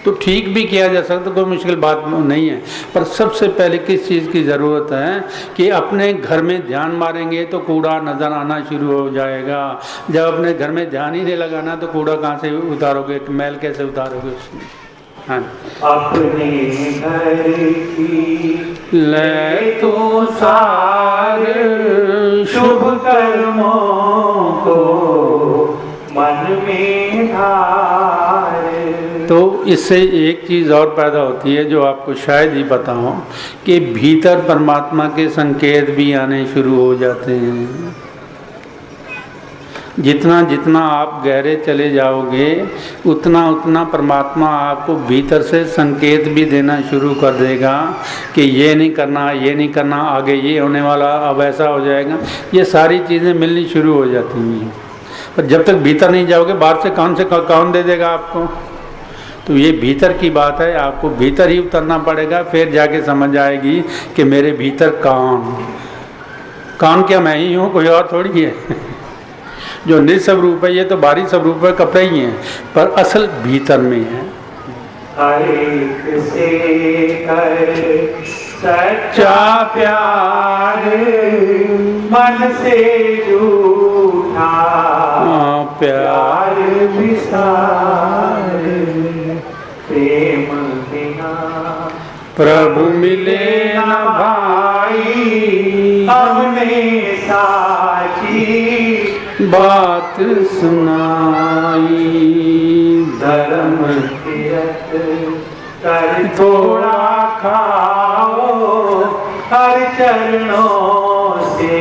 तो ठीक भी किया जा सकता, कोई मुश्किल बात नहीं है। पर सबसे पहले किस चीज़ की ज़रूरत है कि अपने घर में ध्यान मारेंगे तो कूड़ा नज़र आना शुरू हो जाएगा। जब अपने घर में ध्यान ही नहीं लगाना तो कूड़ा कहाँ से उतारोगे, मैल कैसे उतारोगे उसमें। हाँ, अपने घर की ले तो सार शुभ कर्मों को मन में धार। तो इससे एक चीज़ और पैदा होती है जो आपको शायद ही पता हो कि भीतर परमात्मा के संकेत भी आने शुरू हो जाते हैं। जितना जितना आप गहरे चले जाओगे उतना उतना परमात्मा आपको भीतर से संकेत भी देना शुरू कर देगा कि ये नहीं करना, ये नहीं करना, आगे ये होने वाला, अब ऐसा हो जाएगा। ये सारी चीज़ें मिलनी शुरू हो जाती हैं। पर जब तक भीतर नहीं जाओगे बाहर से कौन दे देगा आपको। तो ये भीतर की बात है, आपको भीतर ही उतरना पड़ेगा, फिर जाके समझ आएगी कि मेरे भीतर कौन क्या मैं ही हूँ, कोई और थोड़ी है। जो निस्वरूप है ये तो बाहरी स्वरूप है, कपड़े ही हैं, पर असल भीतर में है। हर एक से कर सच्चा प्यार, मन से झूठ उठा प्यार विसार प्रेम बिना प्रभु मिले न भाई, हमने साची बात सुनाई। धर्म तीरथ कर थोड़ा खाओ, हर चरणों से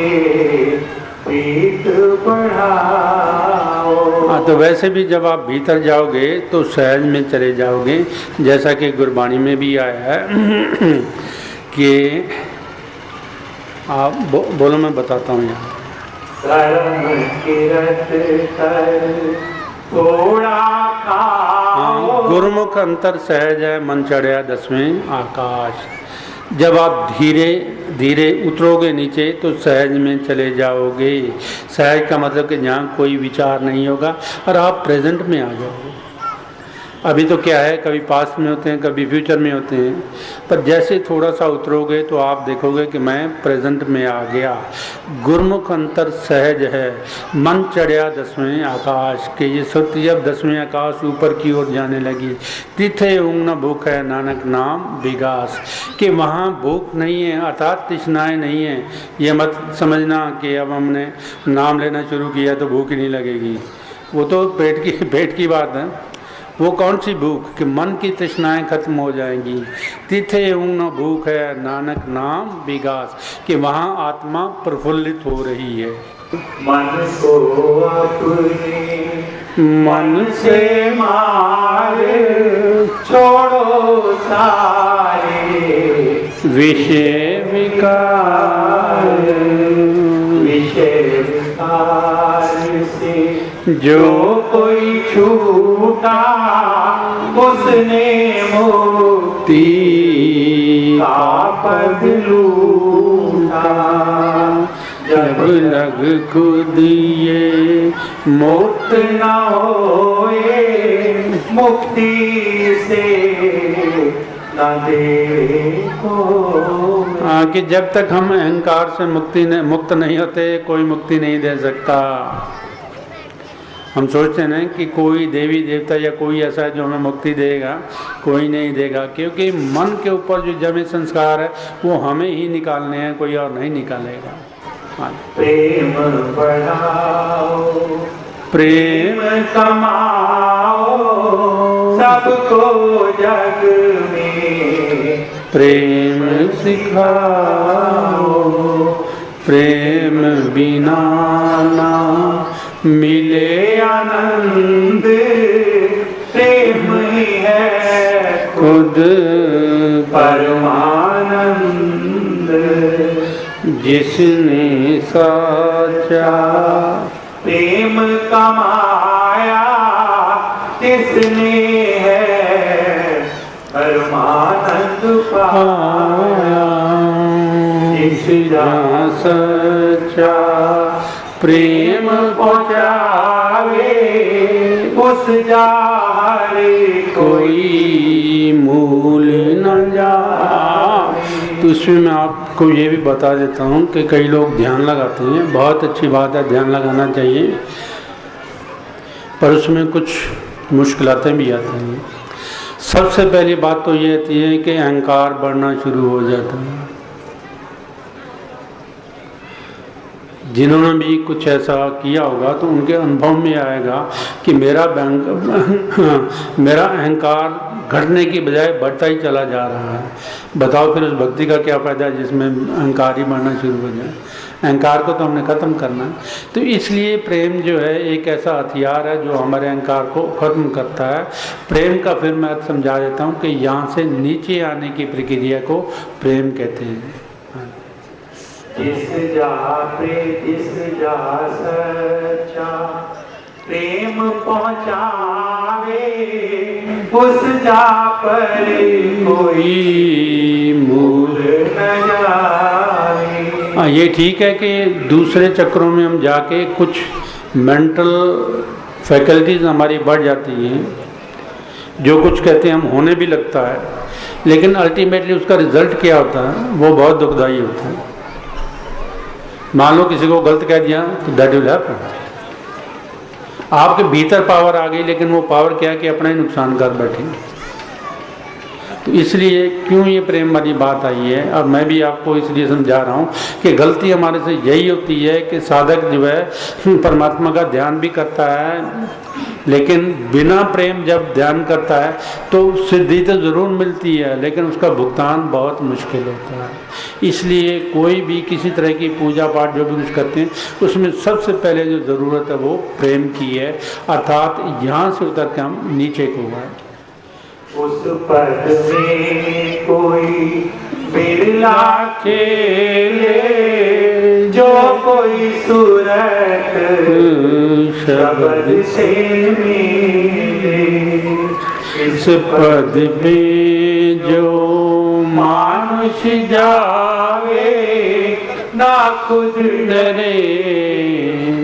प्रीत बढ़ाओ। हाँ, तो वैसे भी जब आप भीतर जाओगे तो सहज में चले जाओगे, जैसा कि गुरबाणी में भी आया है कि आप बोलो, मैं बताता हूँ यहाँ। धर्म तीरथ कर थोड़ा खाओ। गुरुमुख अंतर सहज है, मन चढ़िया दसवें आकाश। जब आप धीरे धीरे उतरोगे नीचे तो सहज में चले जाओगे। सहज का मतलब कि जहाँ कोई विचार नहीं होगा और आप प्रेजेंट में आ जाओगे। अभी तो क्या है, कभी पास्ट में होते हैं, कभी फ्यूचर में होते हैं, पर जैसे थोड़ा सा उतरोगे तो आप देखोगे कि मैं प्रेजेंट में आ गया। गुरमुख अंतर सहज है, मन चढ़िया दसवें आकाश के। ये सत्य जब दसवें आकाश ऊपर की ओर जाने लगी, तिथे ऊँग न भूख है नानक नाम विगास, कि वहाँ भूख नहीं है अर्थात तृष्णाएँ नहीं है। ये मत समझना कि अब हमने नाम लेना शुरू किया तो भूख ही नहीं लगेगी, वो तो पेट की बात है। वो कौन सी भूख कि मन की तृष्णाएं खत्म हो जाएंगी। तिथे ऊँग न भूख है नानक नाम विगास, कि वहाँ आत्मा प्रफुल्लित हो रही है। मन को अपने मन से मारे, छोड़ो सारे विषय विकार, विषय विकार से जो कोई छूटा, उसने मुक्ति का पद लूटा। जब लग खुद ये मुक्त न होए, मुक्ति से न दे को। कि जब तक हम अहंकार से मुक्त नहीं होते, कोई मुक्ति नहीं दे सकता। हम सोचते हैं कि कोई देवी देवता या कोई ऐसा है जो हमें मुक्ति देगा, कोई नहीं देगा, क्योंकि मन के ऊपर जो जमे संस्कार है वो हमें ही निकालने हैं, कोई और नहीं निकालेगा। हाँ। प्रेम बढ़ाओ, प्रेम कमाओ, सबको जग में प्रेम सिखाओ, प्रेम बिना ना मिले आनंद। प्रेम ही है खुद परमानंद। जिसने साचा प्रेम कमाया, जिसने है परमानंद पाया। जिस जहाँ सच्चा प्रेम पहुँचावे, उस जारे कोई मूल न जाए। तो इसमें मैं आपको ये भी बता देता हूँ कि कई लोग ध्यान लगाते हैं, बहुत अच्छी बात है, ध्यान लगाना चाहिए, पर उसमें कुछ मुश्किलातें भी आती हैं। सबसे पहली बात तो ये आती है कि अहंकार बढ़ना शुरू हो जाता है। जिन्होंने भी कुछ ऐसा किया होगा तो उनके अनुभव में आएगा कि मेरा अहंकार घटने की बजाय बढ़ता ही चला जा रहा है। बताओ फिर उस भक्ति का क्या फ़ायदा है जिसमें अहंकार ही बढ़ना शुरू हो जाए। अहंकार को तो हमने ख़त्म करना है। तो इसलिए प्रेम जो है एक ऐसा हथियार है जो हमारे अहंकार को ख़त्म करता है। प्रेम का फिर मैं समझा देता हूँ कि यहाँ से नीचे आने की प्रक्रिया को प्रेम कहते हैं। जिस जा सच्चा प्रेम पहुँचावे, उस जा पर कोई मूल न जावे। ये ठीक है कि दूसरे चक्रों में हम जाके कुछ मेंटल फैकल्टीज हमारी बढ़ जाती हैं, जो कुछ कहते हैं हम होने भी लगता है, लेकिन अल्टीमेटली उसका रिजल्ट क्या होता है वो बहुत दुखदाई होता है। मान लो किसी को गलत कह दिया तो दैट विल हैपन, आपके भीतर पावर आ गई, लेकिन वो पावर क्या है कि अपना ही नुकसान कर बैठे। तो इसलिए क्यों ये प्रेम वाली बात आई है, और मैं भी आपको इसलिए समझा रहा हूँ कि गलती हमारे से यही होती है कि साधक जो है परमात्मा का ध्यान भी करता है, लेकिन बिना प्रेम जब ध्यान करता है तो सिद्धि तो ज़रूर मिलती है, लेकिन उसका भुगतान बहुत मुश्किल होता है। इसलिए कोई भी किसी तरह की पूजा पाठ जो भी कुछ करते हैं, उसमें सबसे पहले जो ज़रूरत है वो प्रेम की है, अर्थात यहाँ से उतर के हम नीचे को आए। उस पद में कोई बिरला खेले, जो कोई सूरत शब्द से मिले। इस पद में जो मानुष जावे, ना खुद डरे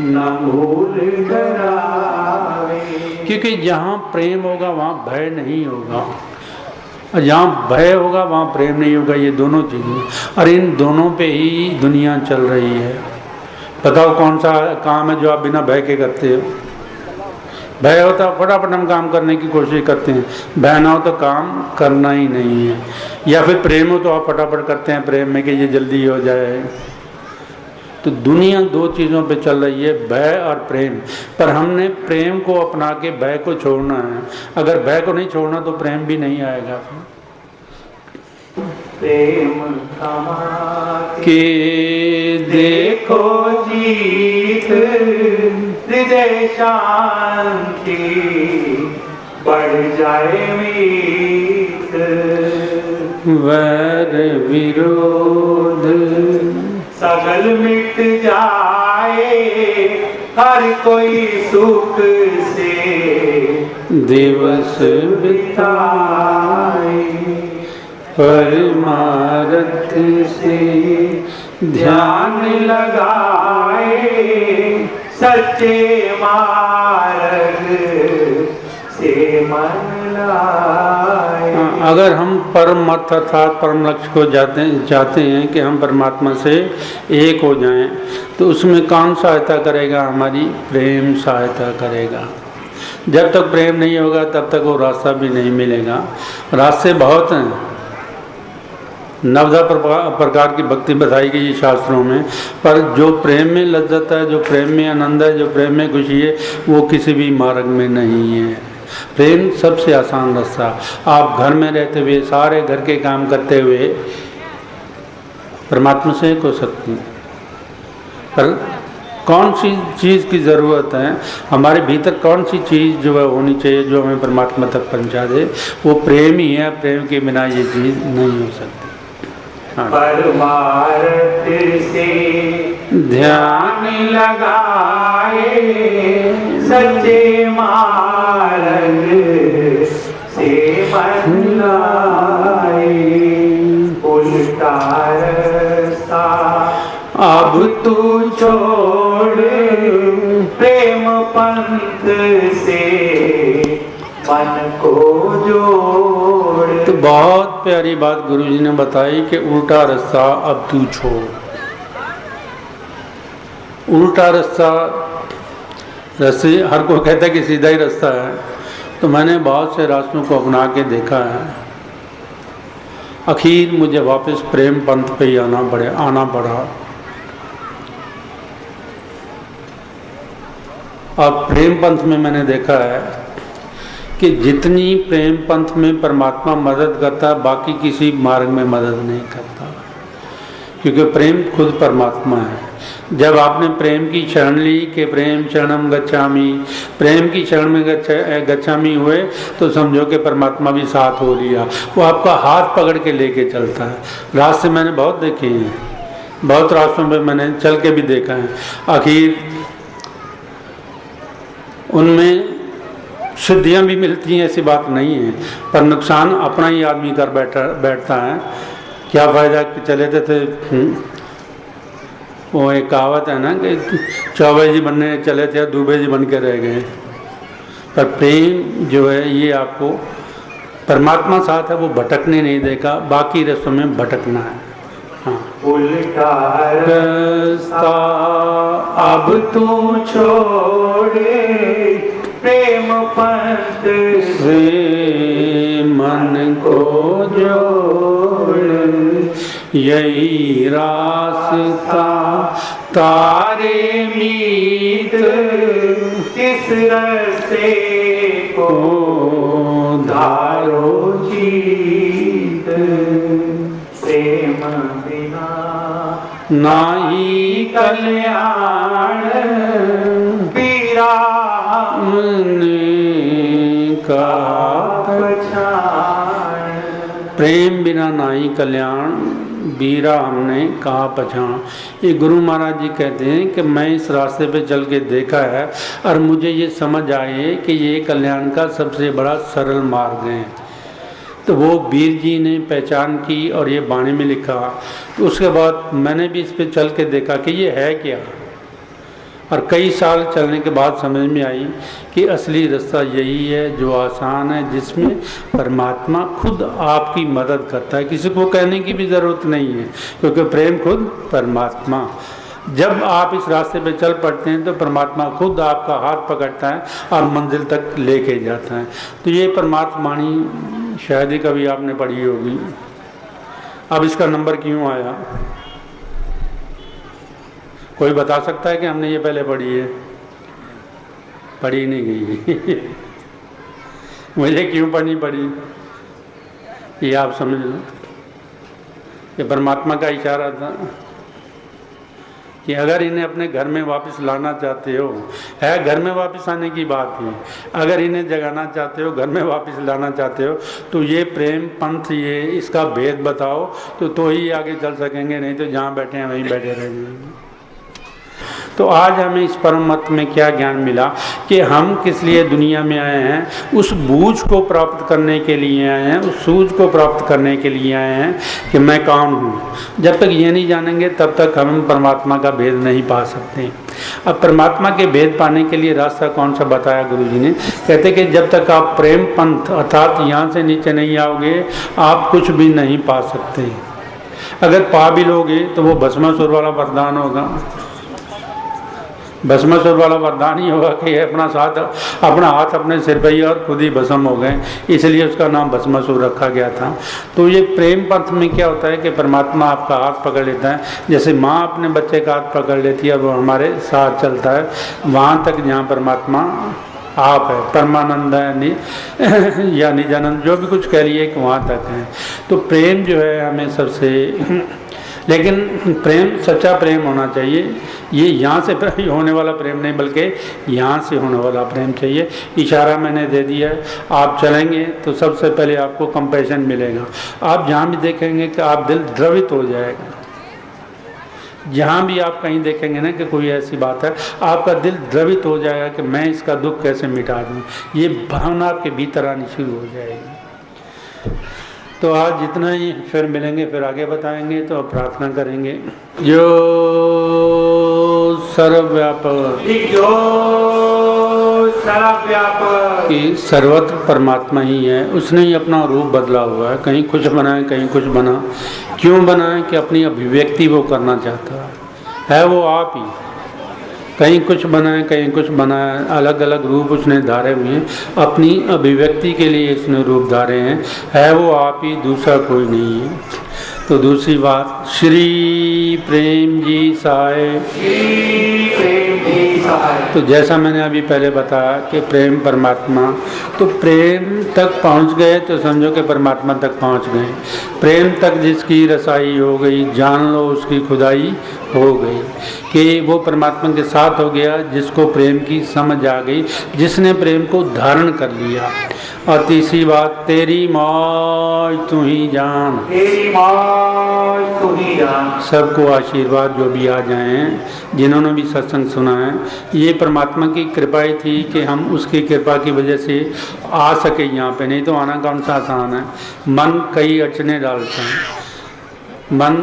ना भूल डरावे। क्योंकि जहाँ प्रेम होगा वहाँ भय नहीं होगा, और जहाँ भय होगा वहाँ प्रेम नहीं होगा। ये दोनों चीज़ें, और इन दोनों पे ही दुनिया चल रही है। बताओ कौन सा काम है जो आप बिना भय के करते हो? भय होता है फटाफट हम काम करने की कोशिश करते हैं, भय ना हो तो काम करना ही नहीं है। या फिर प्रेम हो तो आप फटाफट करते हैं प्रेम में कि ये जल्दी हो जाए। तो दुनिया दो चीज़ों पे चल रही है, भय और प्रेम। पर हमने प्रेम को अपना के भय को छोड़ना है। अगर भय को नहीं छोड़ना तो प्रेम भी नहीं आएगा। प्रेम के देखो जीत, हृदय शांति बढ़ जाए मीत। वैर विरोध सगल मिट जाए, हर कोई सुख से दिवस बिताए। परमार्थ से ध्यान लगाए, सच्चे मार्ग से मन लाए। अगर हम परम अर्थ अर्थात परम लक्ष्य को चाहते हैं कि हम परमात्मा से एक हो जाएं, तो उसमें कौन सहायता करेगा? हमारी प्रेम सहायता करेगा। जब तक प्रेम नहीं होगा तब तक वो रास्ता भी नहीं मिलेगा। रास्ते बहुत हैं, 9 प्रकार की भक्ति बताई गई है शास्त्रों में, पर जो प्रेम में लज्जत है, जो प्रेम में आनंद है, जो प्रेम में खुशी है, वो किसी भी मार्ग में नहीं है। प्रेम सबसे आसान रास्ता। आप घर में रहते हुए सारे घर के काम करते हुए परमात्मा से एक हो सकते हैं। पर कौन सी चीज़ की ज़रूरत है, हमारे भीतर कौन सी चीज़ जो है होनी चाहिए जो हमें परमात्मा तक पहुंचा दे? वो प्रेम ही है। प्रेम के बिना ये चीज़ नहीं हो सकती। परमार्थ से ध्यान लगाए, सच्चे मार्ग से मन लाए। उल्टा रास्ता अब तू छोड़, प्रेम पंथ से मन को जोड़। तो बहुत प्यारी बात गुरुजी ने बताई कि उल्टा रास्ता अब तू छोड़। उल्टा रास्ता, जैसे हर कोई कहता है कि सीधा ही रास्ता है, तो मैंने बहुत से रास्तों को अपना के देखा है। आखिर मुझे वापस प्रेम पंथ पे ही आना पड़ा। अब प्रेम पंथ में मैंने देखा है कि जितनी प्रेम पंथ में परमात्मा मदद करता है, बाकी किसी मार्ग में मदद नहीं करता, क्योंकि प्रेम खुद परमात्मा है। जब आपने प्रेम की शरण ली कि प्रेम शरणम गच्छामि, प्रेम की शरण में गच्छामि हुए, तो समझो कि परमात्मा भी साथ हो लिया। वो आपका हाथ पकड़ के लेके चलता है। रास्ते मैंने बहुत देखे हैं, बहुत रास्तों पे मैंने चल के भी देखा है। आखिर उनमें सिद्धियाँ भी मिलती हैं, ऐसी बात नहीं है, पर नुकसान अपना ही आदमी कर बैठता है। क्या फ़ायदा कि चले थे वो एक कहावत है ना कि चौबे जी बनने चले थे, दूबे जी बन के रह गए। पर प्रेम जो है ये आपको परमात्मा साथ है, वो भटकने नहीं देगा, बाकी रास्तों में भटकना है। हाँ। उल्टा रास्ता अब तू छोड़े, प्रेम पंथ से मन को जोड़, यही रास्ता तारे मीत, इस रास्ते को धारो जीत। प्रेम बिना नाई कल्याण, पीरा का पछाड़। प्रेम बिना नाई कल्याण, बीरा हमने कहा पछाण। ये गुरु महाराज जी कहते हैं कि मैं इस रास्ते पे चल के देखा है और मुझे ये समझ आए कि ये कल्याण का सबसे बड़ा सरल मार्ग है। तो वो वीर जी ने पहचान की और ये बाणी में लिखा। तो उसके बाद मैंने भी इस पे चल के देखा कि ये है क्या, और कई साल चलने के बाद समझ में आई कि असली रास्ता यही है जो आसान है, जिसमें परमात्मा खुद आपकी मदद करता है। किसी को कहने की भी ज़रूरत नहीं है, क्योंकि प्रेम खुद परमात्मा। जब आप इस रास्ते पे चल पड़ते हैं तो परमात्मा खुद आपका हाथ पकड़ता है और मंजिल तक लेके जाता है। तो ये परमात्माणी शायद ही कभी आपने पढ़ी होगी। अब इसका नंबर क्यों आया, कोई बता सकता है कि हमने ये पहले पढ़ी है? पढ़ी नहीं गई मुझे क्यों पढ़नी पड़ी, ये आप समझ लो। ये परमात्मा का इशारा था कि अगर इन्हें अपने घर में वापस लाना चाहते हो, है घर में वापस आने की बात है, अगर इन्हें जगाना चाहते हो, घर में वापस लाना चाहते हो, तो ये प्रेम पंथ, ये इसका भेद बताओ तो ही आगे चल सकेंगे, नहीं तो जहाँ बैठे हैं वहीं बैठे रह जाएंगे। तो आज हमें इस परम मत में क्या ज्ञान मिला कि हम किस लिए दुनिया में आए हैं, उस बूझ को प्राप्त करने के लिए आए हैं, उस सूझ को प्राप्त करने के लिए आए हैं कि मैं कौन हूँ। जब तक ये नहीं जानेंगे तब तक हम परमात्मा का भेद नहीं पा सकते। अब परमात्मा के भेद पाने के लिए रास्ता कौन सा बताया गुरु जी ने? कहते कि जब तक आप प्रेम पंथ अर्थात यहाँ से नीचे नहीं आओगे आप कुछ भी नहीं पा सकते। अगर पा भी लोगे तो वो भस्मासुर वाला वरदान होगा। भस्मासुर वाला वरदान ही होगा कि अपना हाथ अपने सिर पर ही और खुद ही भस्म हो गए, इसलिए उसका नाम भस्मासुर रखा गया था। तो ये प्रेम पंथ में क्या होता है कि परमात्मा आपका हाथ पकड़ लेता है, जैसे माँ अपने बच्चे का हाथ पकड़ लेती है और वो हमारे साथ चलता है वहाँ तक जहाँ परमात्मा आप है, परमानंद है या निजानंद, जो भी कुछ कह लिए कि वहाँ तक है। तो प्रेम जो है हमें सबसे लेकिन प्रेम सच्चा प्रेम होना चाहिए। ये यहाँ से होने वाला प्रेम नहीं बल्कि यहाँ से होने वाला प्रेम चाहिए। इशारा मैंने दे दिया है, आप चलेंगे तो सबसे पहले आपको कंपैशन मिलेगा। आप जहाँ भी देखेंगे कि आप दिल द्रवित हो जाएगा। जहाँ भी आप कहीं देखेंगे ना कि कोई ऐसी बात है, आपका दिल द्रवित हो जाएगा कि मैं इसका दुख कैसे मिटा दूँ। ये भावना आपके भीतर आनी शुरू हो जाएगी। तो आज जितना ही, फिर मिलेंगे, फिर आगे बताएंगे। तो प्रार्थना करेंगे। जो सर्वव्यापक कि सर्वत्र परमात्मा ही है, उसने ही अपना रूप बदला हुआ है। कहीं कुछ बना है, कहीं कुछ बना। क्यों बना है? कि अपनी अभिव्यक्ति वो करना चाहता है वो आप ही। कहीं कुछ बना है, कहीं कुछ बना है, अलग अलग रूप उसने धारे हुए हैं, अपनी अभिव्यक्ति के लिए इसने रूप धारे हैं। है वो आप ही, दूसरा कोई नहीं है। तो दूसरी बात, श्री प्रेम जी साए। तो जैसा मैंने अभी पहले बताया कि प्रेम परमात्मा, तो प्रेम तक पहुंच गए तो समझो कि परमात्मा तक पहुंच गए। प्रेम तक जिसकी रसाई हो गई, जान लो उसकी खुदाई हो गई, कि वो परमात्मा के साथ हो गया जिसको प्रेम की समझ आ गई, जिसने प्रेम को धारण कर लिया। और तीसरी बात, तेरी मौज तू ही जान। तेरी मौज तू ही जान। सबको आशीर्वाद जो भी आ जाएं, जिन्होंने भी सत्संग सुना है, ये परमात्मा की कृपा ही थी कि हम उसकी कृपा की वजह से आ सके यहाँ पे, नहीं तो आना कौन सा आसान है। मन कई अड़चने डालता है। मन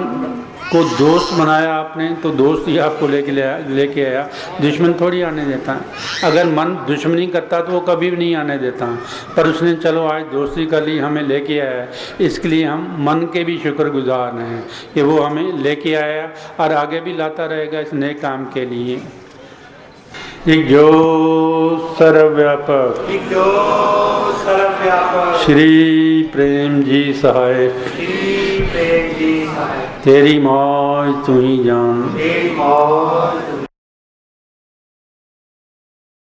को दोस्त बनाया आपने तो दोस्त ही आपको लेके आया, दुश्मन थोड़ी आने देता है। अगर मन दुश्मनी करता तो वो कभी भी नहीं आने देता, पर उसने चलो आज दोस्ती कर ली, हमें लेके आया, इसके लिए हम मन के भी शुक्रगुजार हैं कि वो हमें लेके आया और आगे भी लाता रहेगा इस नए काम के लिए। एक जो सर्वव्यापक श्री प्रेम जी सहाय, तेरी मौज तू ही जान,